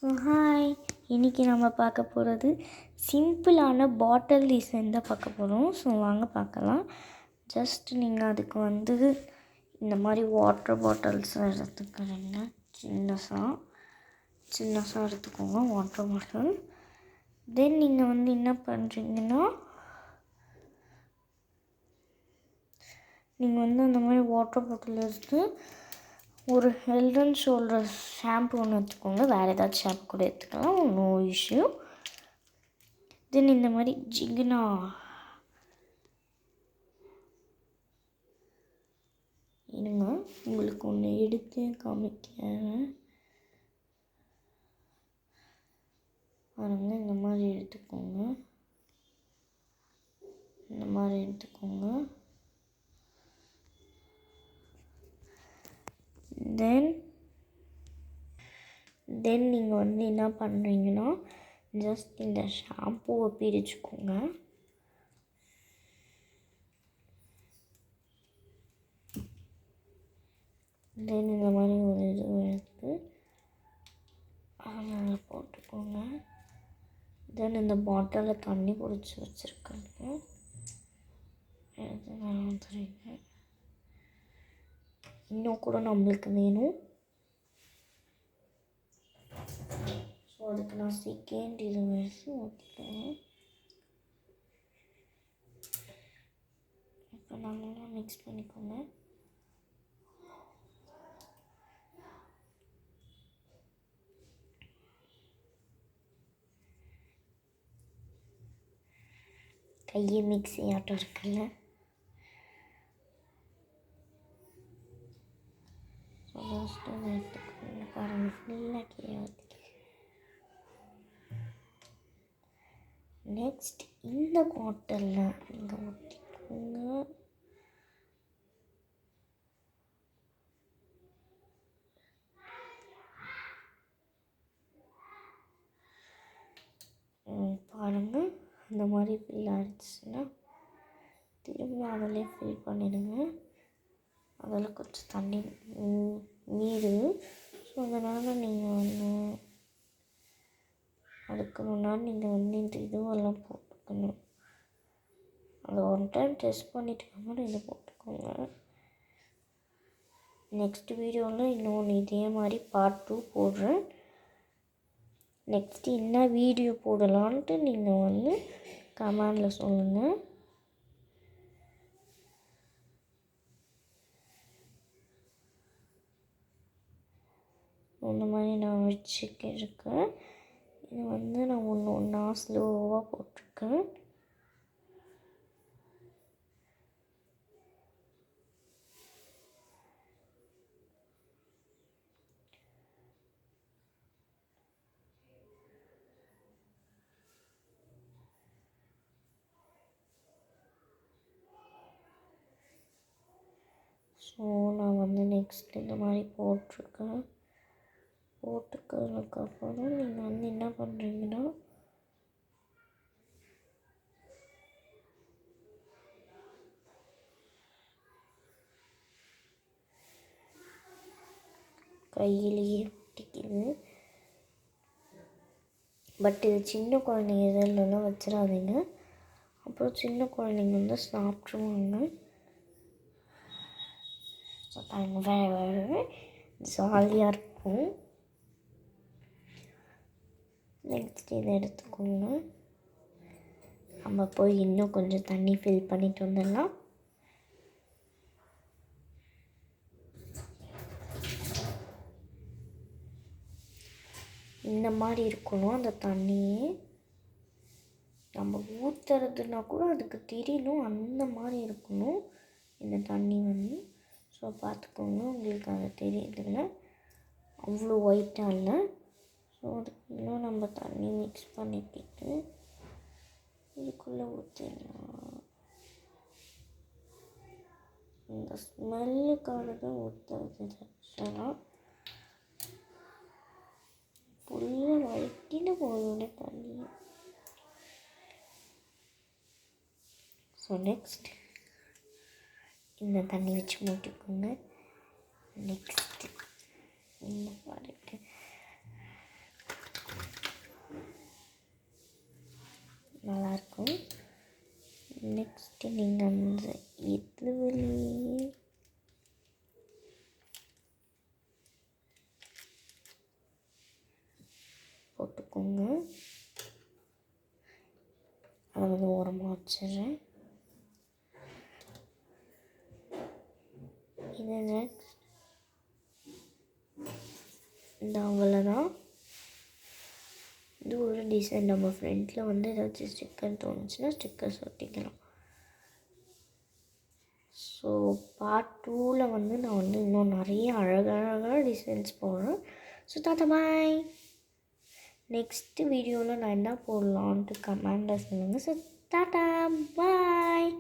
So hi, இன்றைக்கி நம்ம பார்க்க போகிறது சிம்பிளான பாட்டில் டிசைன் தான் பார்க்க போகிறோம். ஸோ வாங்க பார்க்கலாம். ஜஸ்ட் நீங்கள் அதுக்கு இந்த மாதிரி வாட்டர் பாட்டில்ஸ் எடுத்துக்கிறீங்க. சின்னசாக எடுத்துக்கோங்க வாட்டர் பாட்டில். தென் நீங்கள் என்ன பண்ணுறீங்கன்னா, நீங்கள் அந்த மாதிரி வாட்டர் பாட்டில் எடுத்து ஒரு ஹெட் அண்ட் ஷோல்டர்ஸ் ஷாம்பு ஒன்று எடுத்துக்கோங்க. வேறு ஏதாச்சும் ஷாம்பு கூட எடுத்துக்கலாம், நோ இஷ்யூ. தென் இந்த மாதிரி ஜிகினா இருங்க, உங்களுக்கு ஒன்று எடுத்து காமிக்கிறேன் பாருங்க. இந்த மாதிரி எடுத்துக்கோங்க. தென் நீங்கள் என்ன பண்ணுறீங்கன்னா, ஜஸ்ட் இந்த ஷாம்பூவை பிரிச்சுக்கோங்க. தென் இந்த மாதிரி ஒரு இது எடுத்து அதில் போட்டுக்கோங்க. தென் இந்த பாட்டிலில் தண்ணி பிடிச்சி வச்சுருக்கேங்க. இன்னும் கூட நம்மளுக்கு வேணும். ஸோ அதுக்கு நான் செகண்ட் இது வச்சு ஊற்றிக்கிறேன். இப்போ நல்லா மிக்ஸ் பண்ணிக்கோங்க. கையை மிக்ஸி ஆட்டம் இருக்குல்ல. ஸோ ஃபஸ்ட்டு எடுத்துக்கோங்க. பாருங்கள், ஃபுல்லாக கீழே ஊற்றிக்க. நெக்ஸ்ட் இந்த பாட்டிலில் நீங்கள் ஊற்றிக்கோங்க. பாருங்கள், இந்த மாதிரி ஃபில் ஆகிடுச்சுன்னா திரும்பி அதிலே ஃபில் பண்ணிடுங்க. அதில் கொஞ்சம் தண்ணி மீது. ஸோ அதனால் நீங்கள் அதுக்கு முன்னாடி நீங்கள் இந்த இதுவெல்லாம் போட்டுக்கணும். அதை ஒன் டைம் டெஸ்ட் பண்ணிட்டு அப்புறம் இதை போட்டுக்கோங்க. நெக்ஸ்ட் வீடியோவில் இன்னொன்று இதே மாதிரி பார்ட் 2 போடுறேன். நெக்ஸ்ட்டு என்ன வீடியோ போடலான்ட்டு நீங்கள் கமெண்டில் சொல்லுங்கள். இந்த மாதிரி நான் வச்சுக்கிருக்கேன். இது நான் ஒன்றா ஸ்லோவாக போட்டிருக்கேன். ஸோ நான் நெக்ஸ்ட் இந்த மாதிரி போட்டிருக்கேன். போட்டுக்கிறதுக்கப்புறம் நீங்கள் என்ன பண்ணுறீங்கன்னா, கையிலேயே ஒட்டிக்குது. பட் இது சின்ன குழந்தைங்க இதெல்லாம் வச்சிடாதீங்க, அப்புறம் சின்ன குழந்தைங்க சாப்பிட்ருவாங்க. ஸோ வேறு ஜாலியாக இருக்கும். நெக்ஸ்ட் இதை எடுத்துக்கோங்க. நம்ம போய் இன்னும் கொஞ்சம் தண்ணி ஃபில் பண்ணிட்டு வந்துடலாம். இந்த மாதிரி இருக்கணும் அந்த தண்ணியே. நம்ம ஊற்றுறதுனா கூட அதுக்கு தெரியணும், அந்த மாதிரி இருக்கணும் இந்த தண்ணி ஸோ பார்த்துக்கோங்க, உங்களுக்கு அது தெரியுதுல்ல, அவ்வளோ ஒயிட்டாக இல்லை. ஸோ அதுக்கு இன்னும் நம்ம தண்ணி மிக்ஸ் பண்ணிக்கிட்டு இதுக்குள்ளே ஊற்றிடலாம். இந்த ஸ்மெல்லுக்காக தான் ஊற்றுறது. ஆக்சுவலாக ஃபுல்லாக வயிற்றின்னு போகணும் தண்ணி. ஸோ நெக்ஸ்ட் இந்த தண்ணி வச்சு மூட்டிக்கோங்க. நெக்ஸ்ட்டு இந்த பாருங்க, நீங்கள் அந்த இதுலேயே போட்டுக்கோங்க. அதை வந்து ஓரமாக வச்சிடுறேன். இது நெக்ஸ்ட் இந்த அவ்வளோதான். இது ஒரு டிசைன். நம்ம ஃப்ரண்ட்டில் வந்து ஏதாச்சும் ஸ்டிக்கர் தோணுச்சுன்னா ஸ்டிக்கர்ஸ் ஒட்டிக்கலாம். ஸோ பார்ட் 2ல் வந்து நான் வந்து இன்னும் நிறைய அழகழகான டிசைன்ஸ் போடுறேன். ஸோ டாட்டா பாய். நெக்ஸ்ட்டு வீடியோவில் நான் என்ன போடலான்ட்டு கமெண்டில் சொல்லுங்கள். ஸோ டாட்டா பாய்.